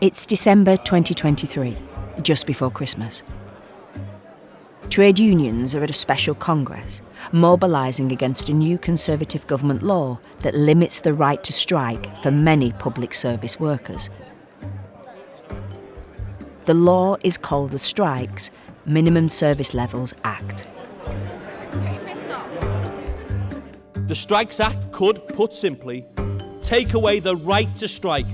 It's December 2023, just before Christmas. Trade unions are at a special congress, mobilising against a new Conservative government law that limits the right to strike for many public service workers. The law is called the Strikes Minimum Service Levels Act. The Strikes Act could, put simply, take away the right to strike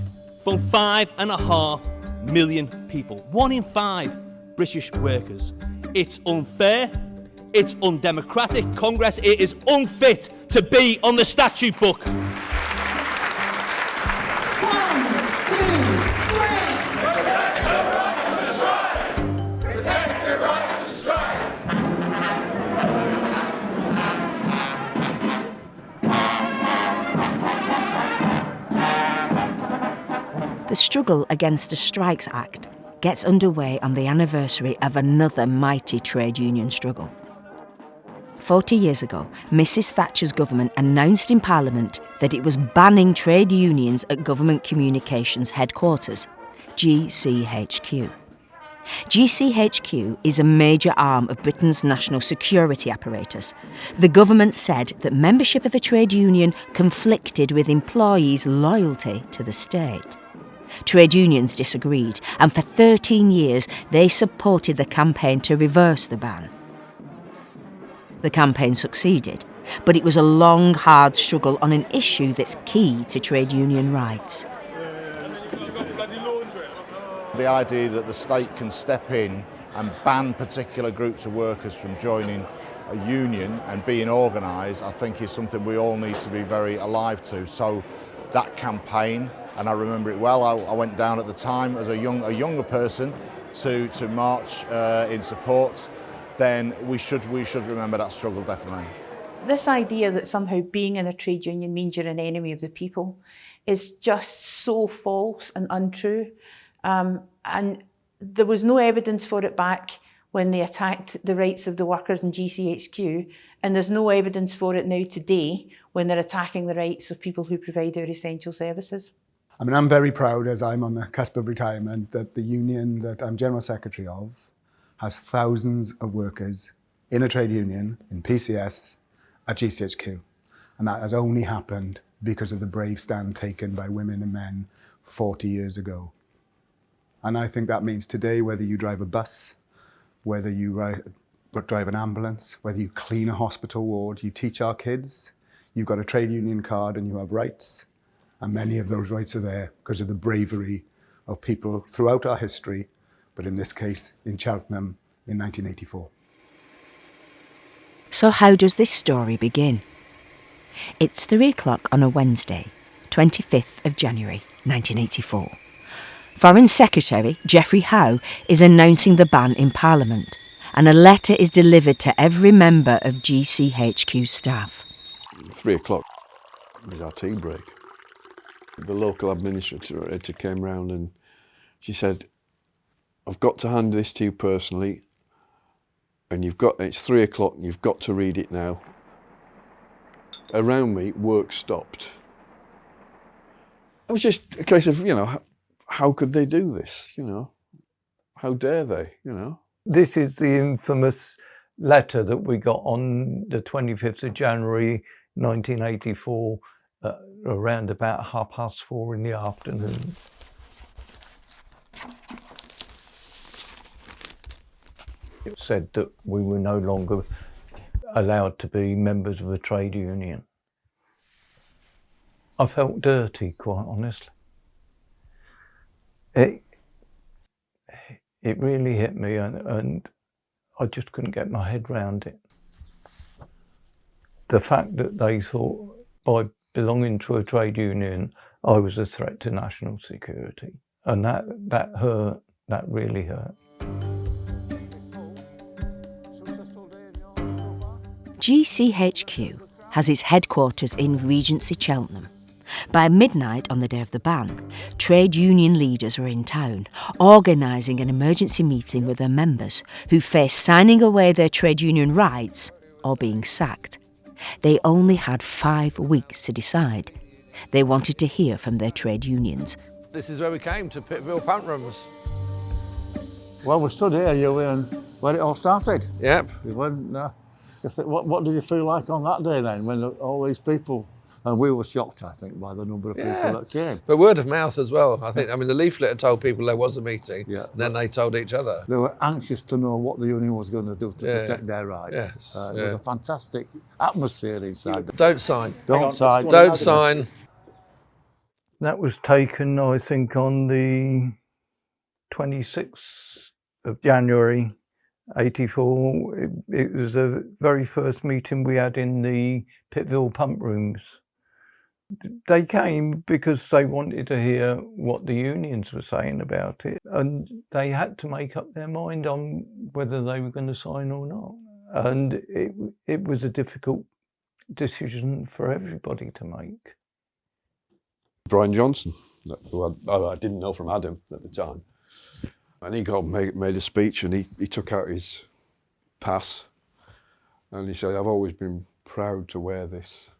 from 5.5 million people. 1 in 5 British workers. It's unfair, it's undemocratic. Congress, it is unfit to be on the statute book. The struggle against the Strikes Act gets underway on the anniversary of another mighty trade union struggle. 40 years ago, Mrs Thatcher's government announced in Parliament that it was banning trade unions at Government Communications Headquarters, GCHQ. GCHQ is a major arm of Britain's national security apparatus. The government said that membership of a trade union conflicted with employees' loyalty to the state. Trade unions disagreed, and for 13 years they supported the campaign to reverse the ban. The campaign succeeded, but it was a long, hard struggle on an issue that's key to trade union rights. The idea that the state can step in and ban particular groups of workers from joining a union and being organised, I think is something we all need to be very alive to. So that campaign, and I remember it well, I went down at the time as a younger person to march in support, then we should remember that struggle, definitely. This idea that somehow being in a trade union means you're an enemy of the people is just so false and untrue. And there was no evidence for it back when they attacked the rights of the workers in GCHQ, and there's no evidence for it now today when they're attacking the rights of people who provide our essential services. I mean, I'm very proud, as I'm on the cusp of retirement, that the union that I'm General Secretary of has thousands of workers in a trade union, in PCS, at GCHQ. And that has only happened because of the brave stand taken by women and men 40 years ago. And I think that means today, whether you drive a bus, whether you drive an ambulance, whether you clean a hospital ward, you teach our kids, you've got a trade union card and you have rights. And many of those rights are there because of the bravery of people throughout our history, but in this case, in Cheltenham in 1984. So how does this story begin? It's 3 o'clock on a Wednesday, 25th of January, 1984. Foreign Secretary Geoffrey Howe is announcing the ban in Parliament, and a letter is delivered to every member of GCHQ staff. 3 o'clock was our tea break. The local administrator came round and she said, "I've got to hand this to you personally, and it's 3 o'clock and you've got to read it now." Around me, work stopped. It was just a case of, how could they do this, How dare they, This is the infamous letter that we got on the 25th of January 1984, around about 4:30 in the afternoon. It said that we were no longer allowed to be members of a trade union. I felt dirty, quite honestly. It really hit me, and I just couldn't get my head round it. The fact that they thought by belonging to a trade union, I was a threat to national security. And that hurt, that really hurt. GCHQ has its headquarters in Regency, Cheltenham. By midnight on the day of the ban, trade union leaders were in town, organising an emergency meeting with their members who faced signing away their trade union rights or being sacked. They only had 5 weeks to decide. They wanted to hear from their trade unions. This is where we came, to Pittville Pump Rooms. Well, we stood here, you and where it all started. Yep. We went, what did you feel like on that day then, when all these people, and we were shocked, I think, by the number of people that came. But word of mouth as well. I think, I mean, the leaflet had told people there was a meeting, Yeah. and then they told each other. They were anxious to know what the union was going to do to protect their rights. Yes, It was a fantastic atmosphere inside. Don't sign. Don't sign. Don't sign. That was taken, I think, on the 26th of January, 84. It was the very first meeting we had in the Pittville Pump Rooms. They came because they wanted to hear what the unions were saying about it, and they had to make up their mind on whether they were going to sign or not. And it was a difficult decision for everybody to make. Brian Johnson, who I didn't know from Adam at the time. And he made a speech, and he took out his pass, and he said, "I've always been proud to wear this,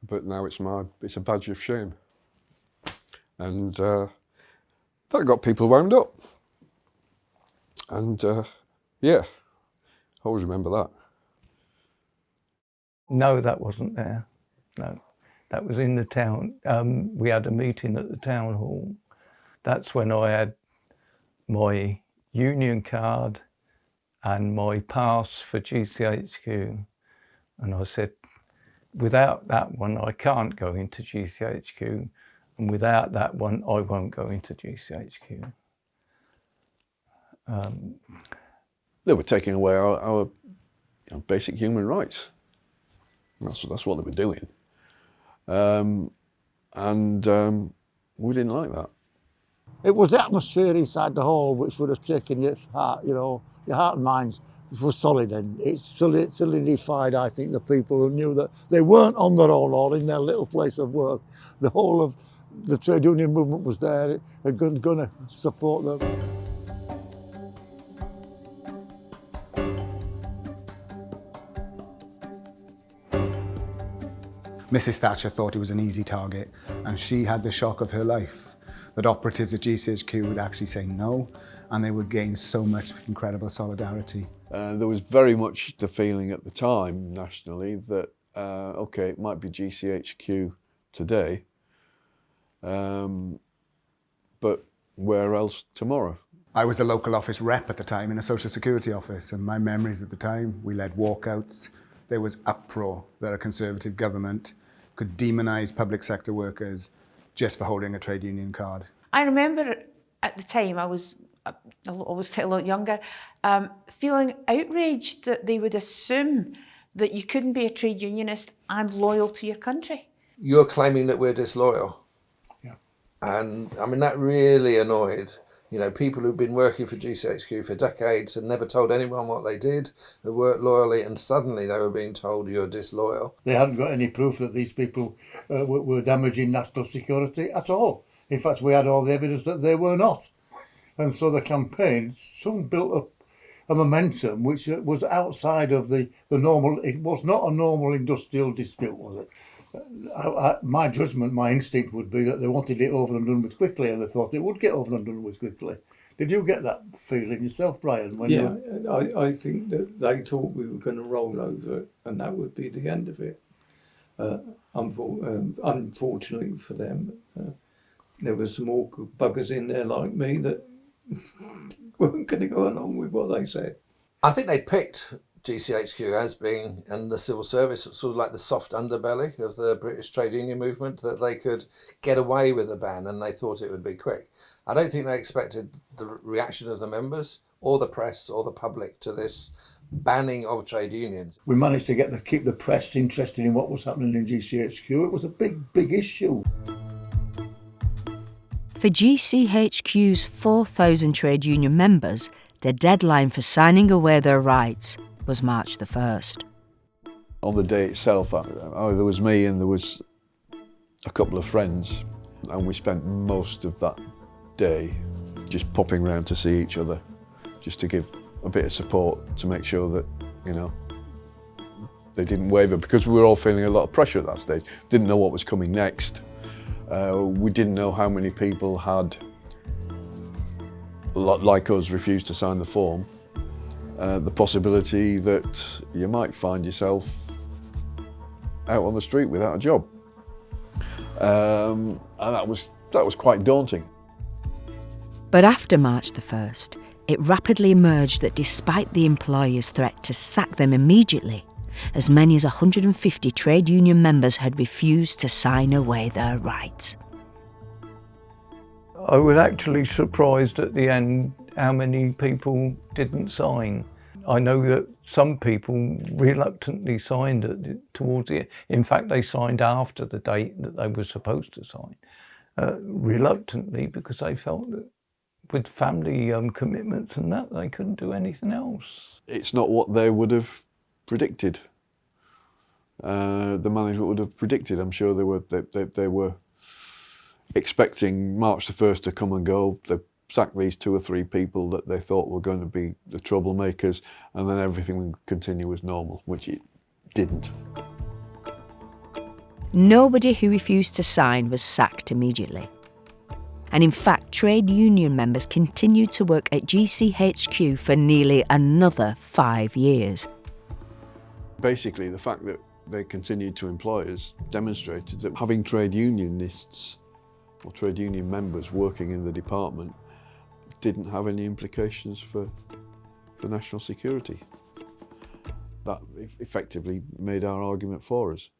but now it's a badge of shame." And that got people wound up. And yeah, I always remember that. No, that wasn't there. No, that was in the town. We had a meeting at the town hall. That's when I had my union card and my pass for GCHQ. And I said, without that one, I can't go into GCHQ. And without that one, I won't go into GCHQ. They were taking away our basic human rights. That's what they were doing. We didn't like that. It was the atmosphere inside the hall which would have taken your heart, your heart and minds was solid, and it solidified, I think, the people who knew that they weren't on their own or in their little place of work. The whole of the trade union movement was there and going to support them. Mrs. Thatcher thought it was an easy target, and she had the shock of her life that operatives at GCHQ would actually say no, and they would gain so much incredible solidarity. There was very much the feeling at the time nationally that, okay, it might be GCHQ today, but where else tomorrow? I was a local office rep at the time in a social security office, and my memories at the time, we led walkouts. There was uproar that a Conservative government could demonise public sector workers just for holding a trade union card. I remember at the time, I was a lot younger, feeling outraged that they would assume that you couldn't be a trade unionist and loyal to your country. You're claiming that we're disloyal. Yeah. And I mean, that really annoyed, people who've been working for GCHQ for decades and never told anyone what they did, who worked loyally, and suddenly they were being told you're disloyal. They hadn't got any proof that these people were damaging national security at all. In fact, we had all the evidence that they were not. And so the campaign soon built up a momentum which was outside of the normal. It was not a normal industrial dispute, was it? My judgment, my instinct would be that they wanted it over and done with quickly, and they thought it would get over and done with quickly. Did you get that feeling yourself, Brian? I think that they thought we were going to roll over and that would be the end of it. Unfortunately for them, there were some awkward buggers in there like me that weren't going to go along with what they said. I think they picked GCHQ as being, and the civil service, sort of like the soft underbelly of the British trade union movement, that they could get away with a ban, and they thought it would be quick. I don't think they expected the reaction of the members or the press or the public to this banning of trade unions. We managed to keep the press interested in what was happening in GCHQ. It was a big issue. For GCHQ's 4,000 trade union members, the deadline for signing away their rights was March the 1st. On the day itself, there was me and there was a couple of friends, and we spent most of that day just popping around to see each other, just to give a bit of support to make sure that, they didn't waver, because we were all feeling a lot of pressure at that stage. Didn't know what was coming next. We didn't know how many people had, like us, refused to sign the form. The possibility that you might find yourself out on the street without a job. And that was quite daunting. But after March the 1st, it rapidly emerged that despite the employer's threat to sack them immediately, as many as 150 trade union members had refused to sign away their rights. I was actually surprised at the end how many people didn't sign. I know that some people reluctantly signed it towards the end. In fact, they signed after the date that they were supposed to sign, reluctantly, because they felt that with family commitments and that, they couldn't do anything else. It's not what they would have predicted. The management would have predicted. I'm sure they were expecting March the 1st to come and go. They sacked these 2 or 3 people that they thought were going to be the troublemakers, and then everything would continue as normal, which it didn't. Nobody who refused to sign was sacked immediately. And in fact, trade union members continued to work at GCHQ for nearly another 5 years. Basically, the fact that they continued to employ us demonstrated that having trade unionists or trade union members working in the department didn't have any implications for national security. That effectively made our argument for us.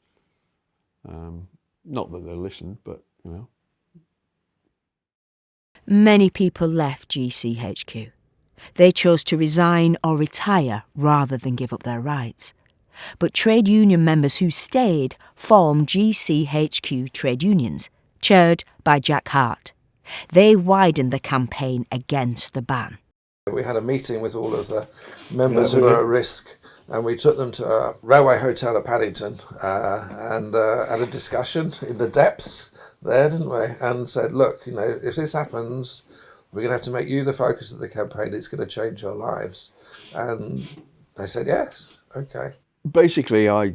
Not that they listened, but you know. Many people left GCHQ. They chose to resign or retire rather than give up their rights. But trade union members who stayed formed GCHQ trade unions, chaired by Jack Hart. They widened the campaign against the ban. We had a meeting with all of the members who were at risk, and we took them to a railway hotel at Paddington and had a discussion in the depths there, didn't we? And said, look, you know, if this happens, we're going to have to make you the focus of the campaign. It's going to change our lives. And they said, yes, okay. Basically, all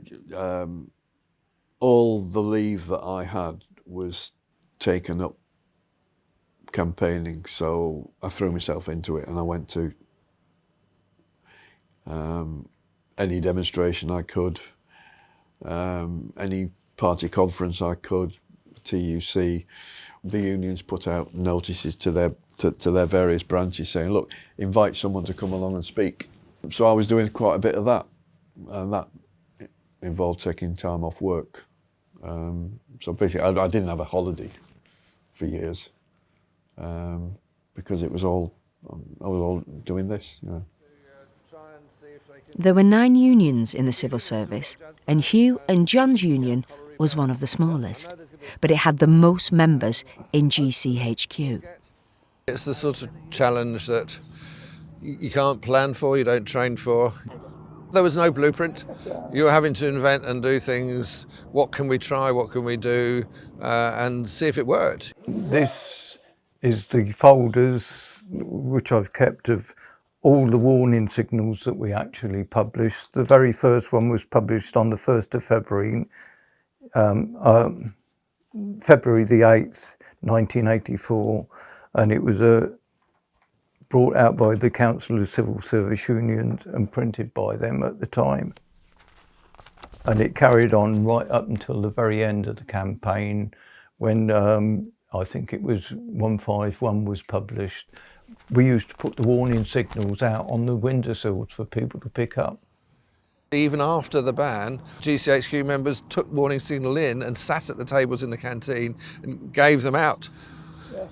the leave that I had was taken up campaigning, so I threw myself into it and I went to any demonstration I could, any party conference I could, TUC. The unions put out notices to their various branches saying, look, invite someone to come along and speak. So I was doing quite a bit of that, and that involved taking time off work. So basically I didn't have a holiday for years because I was all doing this, you know. There were 9 unions in the civil service, and Hugh and John's union was one of the smallest, but it had the most members in GCHQ. It's the sort of challenge that you can't plan for, you don't train for. There was no blueprint. You were having to invent and do things. What can we try, what can we do, and see if it worked. This is the folders which I've kept of all the warning signals that we actually published. The very first one was published on the 1st of February, February the 8th, 1984, and it was brought out by the Council of Civil Service Unions and printed by them at the time. And it carried on right up until the very end of the campaign, when I think it was 151 was published. We used to put the warning signals out on the windowsills for people to pick up. Even after the ban, GCHQ members took warning signal in and sat at the tables in the canteen and gave them out.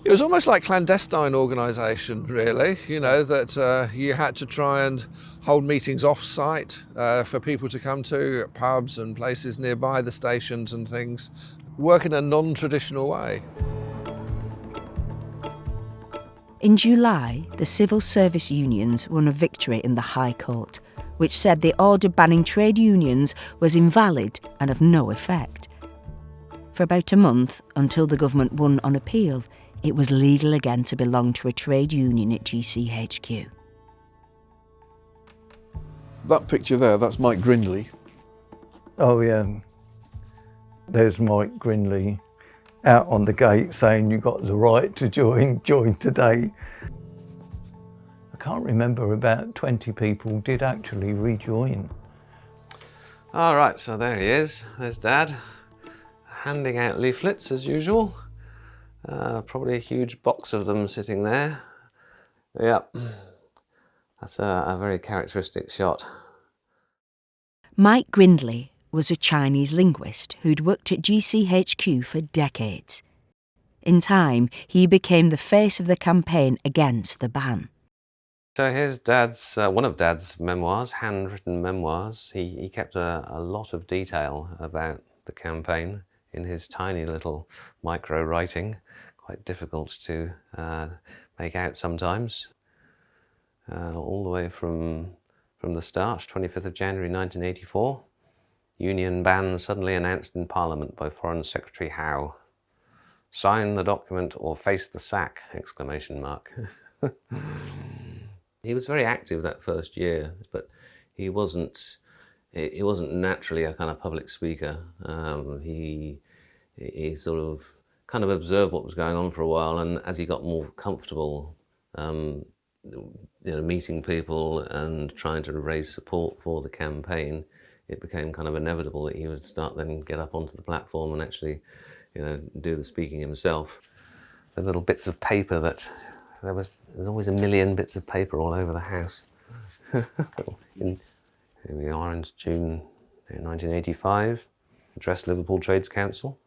It was almost like clandestine organisation, really, you know, that you had to try and hold meetings off-site for people to come to at pubs and places nearby the stations and things, work in a non-traditional way. In July, the civil service unions won a victory in the High Court, which said the order banning trade unions was invalid and of no effect. For about a month, until the government won on appeal, it was legal again to belong to a trade union at GCHQ. That picture there, that's Mike Grindley. Oh yeah, there's Mike Grindley. out on the gate saying you got the right to join today. I can't remember, about 20 people did actually rejoin. All right, so there he is. There's Dad, handing out leaflets as usual. Probably a huge box of them sitting there. Yep, that's a very characteristic shot. Mike Grindley was a Chinese linguist who'd worked at GCHQ for decades. In time, he became the face of the campaign against the ban. So here's Dad's, one of Dad's memoirs, handwritten memoirs. He kept a lot of detail about the campaign in his tiny little micro writing, quite difficult to make out sometimes. All the way from the start, 25th of January 1984, union ban suddenly announced in Parliament by Foreign Secretary Howe. Sign the document or face the sack, exclamation mark. He was very active that first year, but he wasn't naturally a kind of public speaker. He sort of kind of observed what was going on for a while, and as he got more comfortable, meeting people and trying to raise support for the campaign, it became kind of inevitable that he would start then get up onto the platform and actually, do the speaking himself. The little bits of paper that there's always a million bits of paper all over the house. Here we are in June 1985, addressed Liverpool Trades Council.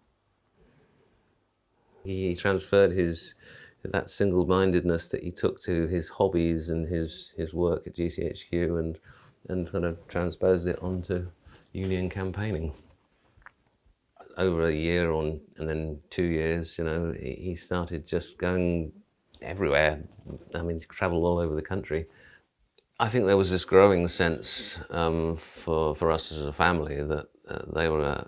He transferred that single-mindedness that he took to his hobbies and his work at GCHQ and kind of transposed it onto union campaigning. Over a year and then 2 years, he started just going everywhere. I mean, he travelled all over the country. I think there was this growing sense for us as a family that they were,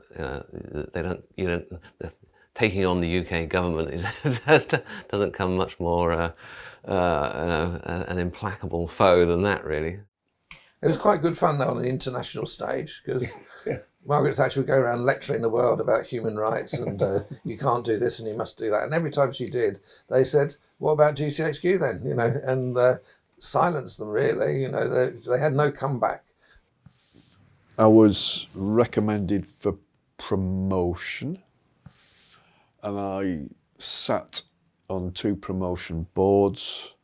taking on the UK government doesn't come much more an implacable foe than that, really. It was quite good fun, though, on the international stage, because Margaret Thatcher would go around lecturing the world about human rights and you can't do this and you must do that. And every time she did, they said, what about GCHQ then? And silenced them, really. They had no comeback. I was recommended for promotion, and I sat on 2 promotion boards,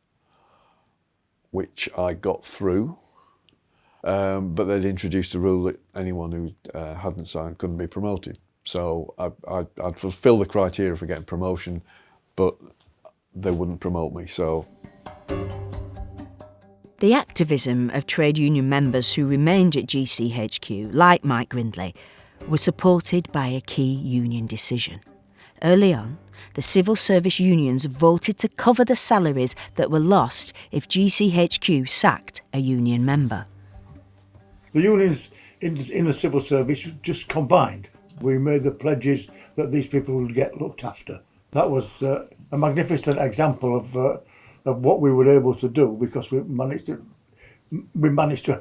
which I got through. But they'd introduced a rule that anyone who hadn't signed couldn't be promoted. So I'd fulfill the criteria for getting promotion, but they wouldn't promote me, so. The activism of trade union members who remained at GCHQ, like Mike Grindley, was supported by a key union decision. Early on, the civil service unions voted to cover the salaries that were lost if GCHQ sacked a union member. The unions in the civil service just combined. We made the pledges that these people would get looked after. That was a magnificent example of what we were able to do, because we managed to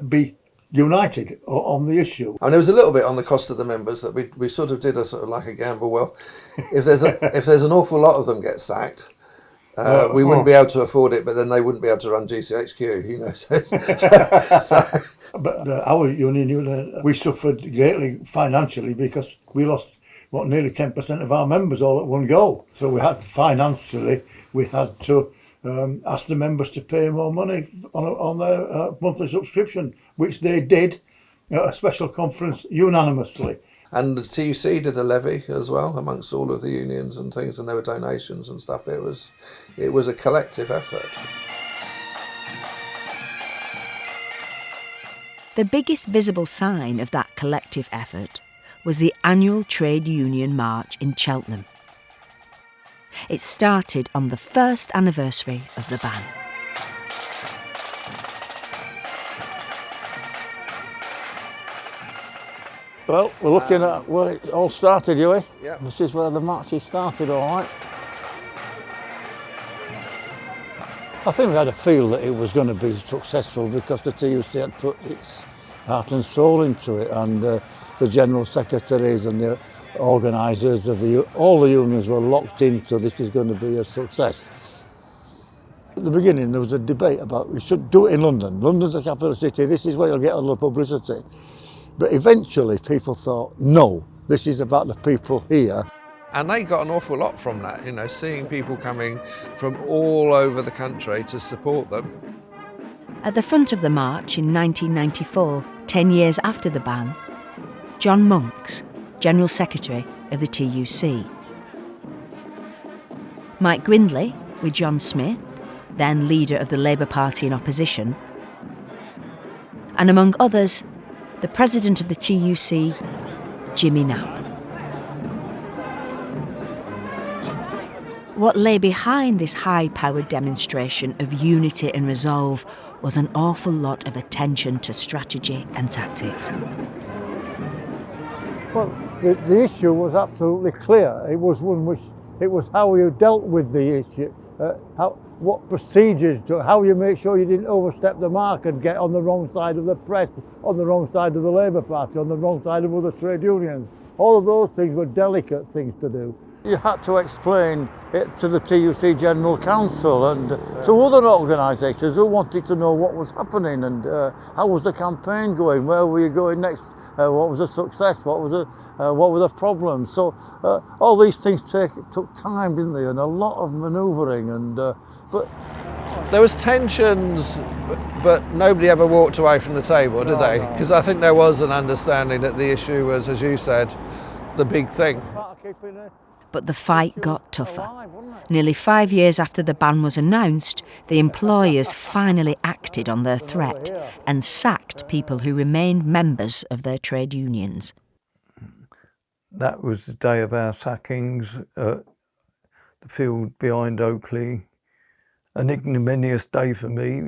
be united on the issue. And there was a little bit on the cost of the members that we sort of did a sort of like a gamble. Well, if there's an awful lot of them get sacked, we wouldn't be able to afford it, but then they wouldn't be able to run GCHQ, But our union, we suffered greatly financially because we lost, nearly 10% of our members all at one go. So we had to ask the members to pay more money on their monthly subscription, which they did at a special conference unanimously. And the TUC did a levy as well amongst all of the unions and things, and there were donations and stuff. It was a collective effort. The biggest visible sign of that collective effort was the annual Trade Union March in Cheltenham. It started on the first anniversary of the ban. Well, we're looking at where it all started, Huey. Yeah. This is where the marches started, all right. I think we had a feel that it was going to be successful because the TUC had put its heart and soul into it, and the general secretaries and the organisers of all the unions were locked into this is going to be a success. At the beginning there was a debate about we should do it in London. London's the capital city, this is where you'll get a lot of publicity. But eventually people thought, no, this is about the people here. And they got an awful lot from that, you know, seeing people coming from all over the country to support them. At the front of the march in 1994, 10 years after the ban, John Monks, General Secretary of the TUC. Mike Grindley with John Smith, then leader of the Labour Party in opposition, and among others, the president of the TUC, Jimmy Knapp. What lay behind this high-powered demonstration of unity and resolve was an awful lot of attention to strategy and tactics. Well, the issue was absolutely clear. It was one which, it was how you dealt with the issue, what procedures, how you make sure you didn't overstep the mark and get on the wrong side of the press, on the wrong side of the Labour Party, on the wrong side of other trade unions. All of those things were delicate things to do. You had to explain it to the TUC General Council and to other organisations who wanted to know what was happening and how was the campaign going, where were you going next, what was the success, what were the problems. So all these things took time, didn't they, and a lot of manoeuvring. And but there was tensions, but nobody ever walked away from the table, did they? Because I think there was an understanding that the issue was, as you said, the big thing. But the fight got tougher. Nearly 5 years after the ban was announced, the employers finally acted on their threat and sacked people who remained members of their trade unions. That was the day of our sackings at the field behind Oakley. An ignominious day for me.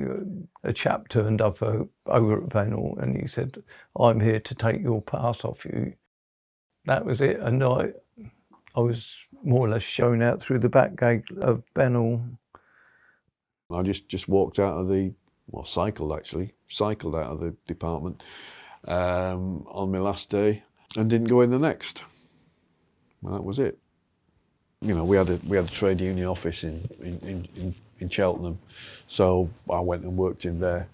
A chap turned up over at Bennell and he said, "I'm here to take your pass off you." That was it, and I was more or less shown out through the back gate of Bennell. I just walked out of cycled out of the department on my last day and didn't go in the next. Well, that was it. You know, we had a trade union office in Cheltenham, so I went and worked in there.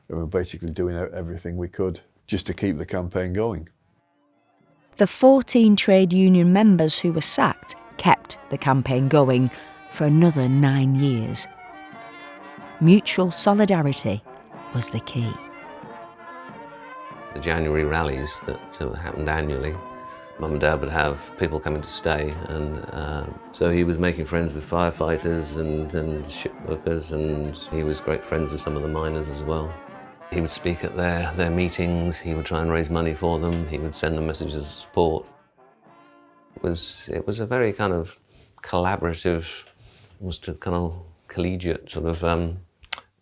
We were basically doing everything we could just to keep the campaign going. The 14 trade union members who were sacked kept the campaign going for another 9 years. Mutual solidarity was the key. The January rallies that happened annually, Mum and Dad would have people coming to stay, and so he was making friends with firefighters and ship workers, and he was great friends with some of the miners as well. He would speak at their meetings, he would try and raise money for them, he would send them messages of support. It was a very kind of collaborative, almost a kind of collegiate sort of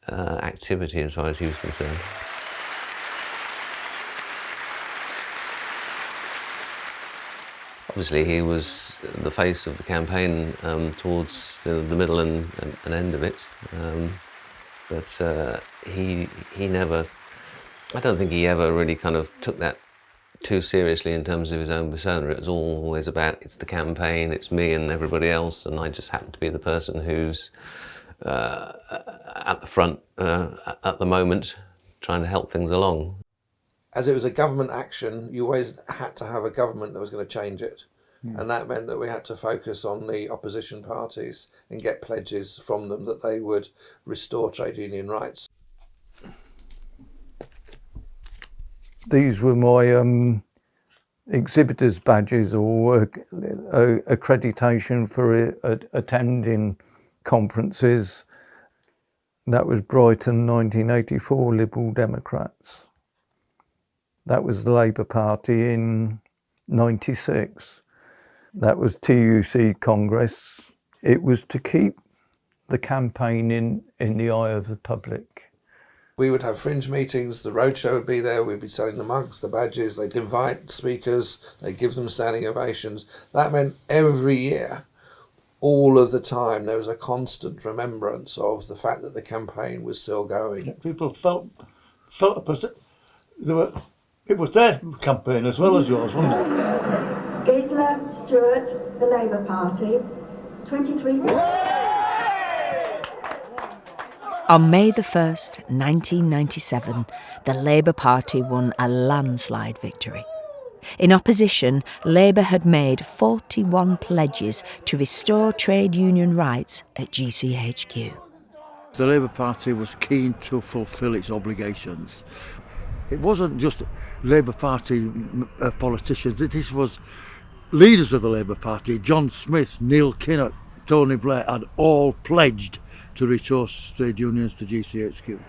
activity as far as he was concerned. Obviously he was the face of the campaign towards the middle and end of it. But he never, I don't think he ever really kind of took that too seriously in terms of his own persona. It was always about, it's the campaign, it's me and everybody else, and I just happen to be the person who's at the front at the moment, trying to help things along. As it was a government action, you always had to have a government that was going to change it. And that meant that we had to focus on the opposition parties and get pledges from them that they would restore trade union rights. These were my exhibitors' badges or accreditation for attending conferences. That was Brighton 1984 Liberal Democrats. That was the Labour Party in 96. That was TUC Congress. It was to keep the campaign in the eye of the public. We would have fringe meetings, the roadshow would be there, we'd be selling the mugs, the badges, they'd invite speakers, they'd give them standing ovations. That meant every year, all of the time, there was a constant remembrance of the fact that the campaign was still going. People felt it was their campaign as well as yours, wasn't it? Gisela Stewart, the Labour Party, 23. On May the 1st, 1997, the Labour Party won a landslide victory. In opposition, Labour had made 41 pledges to restore trade union rights at GCHQ. The Labour Party was keen to fulfil its obligations. It wasn't just Labour Party politicians, this was leaders of the Labour Party. John Smith, Neil Kinnock, Tony Blair had all pledged to restore trade unions to GCHQ.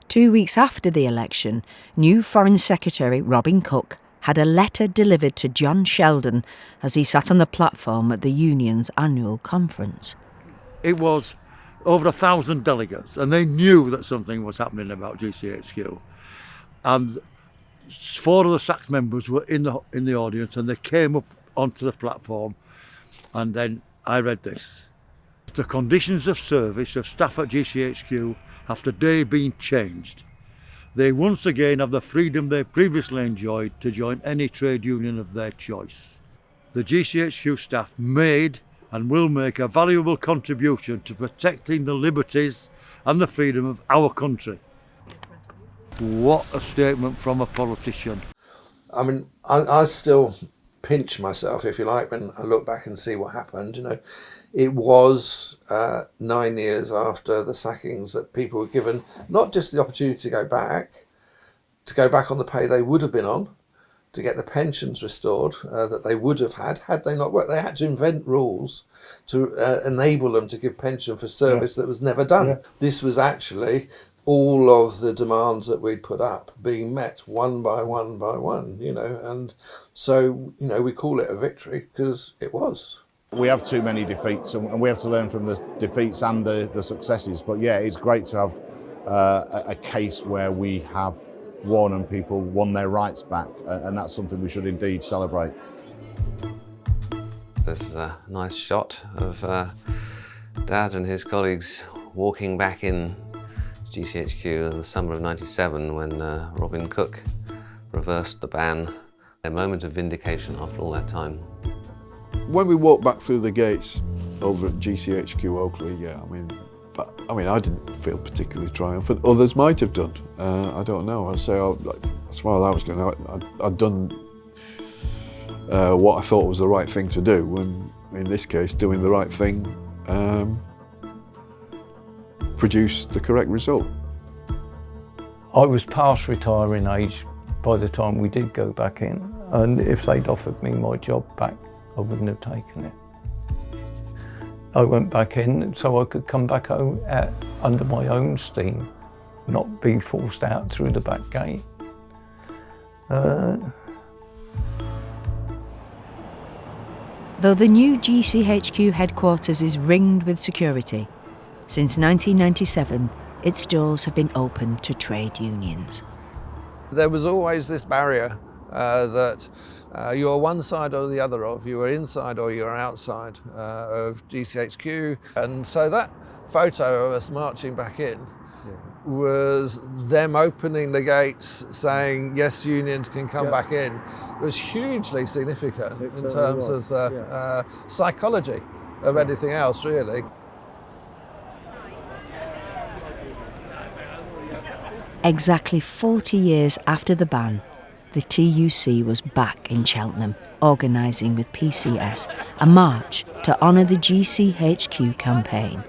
2 weeks after the election, new Foreign Secretary Robin Cook had a letter delivered to John Sheldon as he sat on the platform at the union's annual conference. It was over 1,000 delegates, and they knew that something was happening about GCHQ. And 4 of the SACS members were in the audience, and they came up onto the platform, and then I read this. The conditions of service of staff at GCHQ have today been changed. They once again have the freedom they previously enjoyed to join any trade union of their choice. The GCHQ staff made and will make a valuable contribution to protecting the liberties and the freedom of our country. What a statement from a politician. I mean, I still pinch myself, if you like, when I look back and see what happened. You know, it was 9 years after the sackings that people were given not just the opportunity to go back on the pay they would have been on, to get the pensions restored that they would have had they not worked. They had to invent rules to enable them to give pension for service that was never done. Yeah. This was actually all of the demands that we'd put up being met one by one by one, you know, and so, you know, we call it a victory because it was. We have too many defeats, and we have to learn from the defeats and the successes. But yeah, it's great to have a case where we have won and people won their rights back, and that's something we should indeed celebrate. This is a nice shot of Dad and his colleagues walking back in GCHQ in the summer of '97 when Robin Cook reversed the ban. A moment of vindication after all that time. When we walked back through the gates over at GCHQ Oakley, yeah, I mean, I didn't feel particularly triumphant. Others might have done. I don't know. I'd say, as far as I was going, I'd done what I thought was the right thing to do, and in this case, doing the right thing produced the correct result. I was past retiring age by the time we did go back in, and if they'd offered me my job back, I wouldn't have taken it. I went back in so I could come back home under my own steam, not be forced out through the back gate. Though the new GCHQ headquarters is ringed with security, since 1997, its doors have been opened to trade unions. There was always this barrier that you're one side or the other of, you were inside or you're outside of GCHQ. And so that photo of us marching back in was them opening the gates saying, yes, unions can come back in. It was hugely significant in terms of the psychology of anything else, really. Exactly 40 years after the ban, the TUC was back in Cheltenham, organising with PCS a march to honour the GCHQ campaign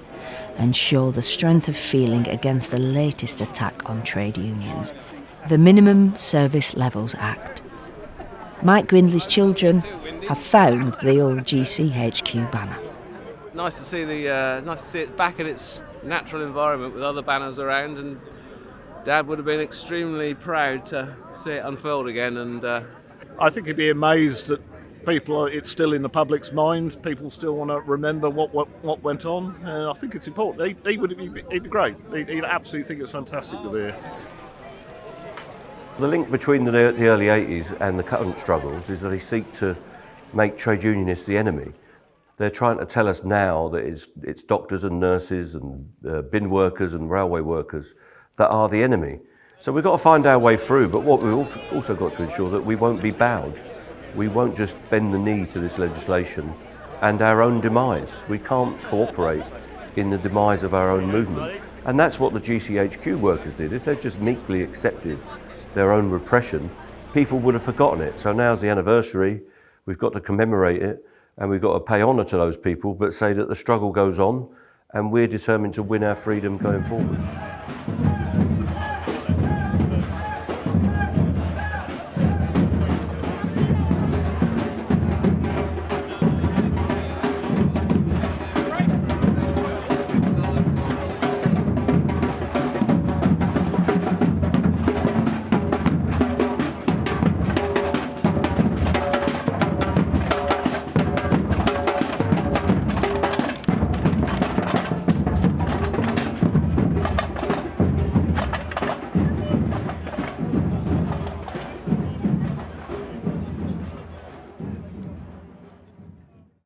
and show the strength of feeling against the latest attack on trade unions, the Minimum Service Levels Act. Mike Grindley's children have found the old GCHQ banner. Nice to see it back in its natural environment with other banners around, and Dad would have been extremely proud to see it unfurled again. And I think he'd be amazed that it's still in the public's mind. People still want to remember what went on. I think it's important. He'd be great. He'd absolutely think it's fantastic to be here. The link between the early 80s and the current struggles is that they seek to make trade unionists the enemy. They're trying to tell us now that it's doctors and nurses and bin workers and railway workers that are the enemy. So we've got to find our way through, but what we've also got to ensure that we won't be bowed. We won't just bend the knee to this legislation and our own demise. We can't cooperate in the demise of our own movement. And that's what the GCHQ workers did. If they'd just meekly accepted their own repression, people would have forgotten it. So now's the anniversary, we've got to commemorate it, and we've got to pay honour to those people, but say that the struggle goes on, and we're determined to win our freedom going forward.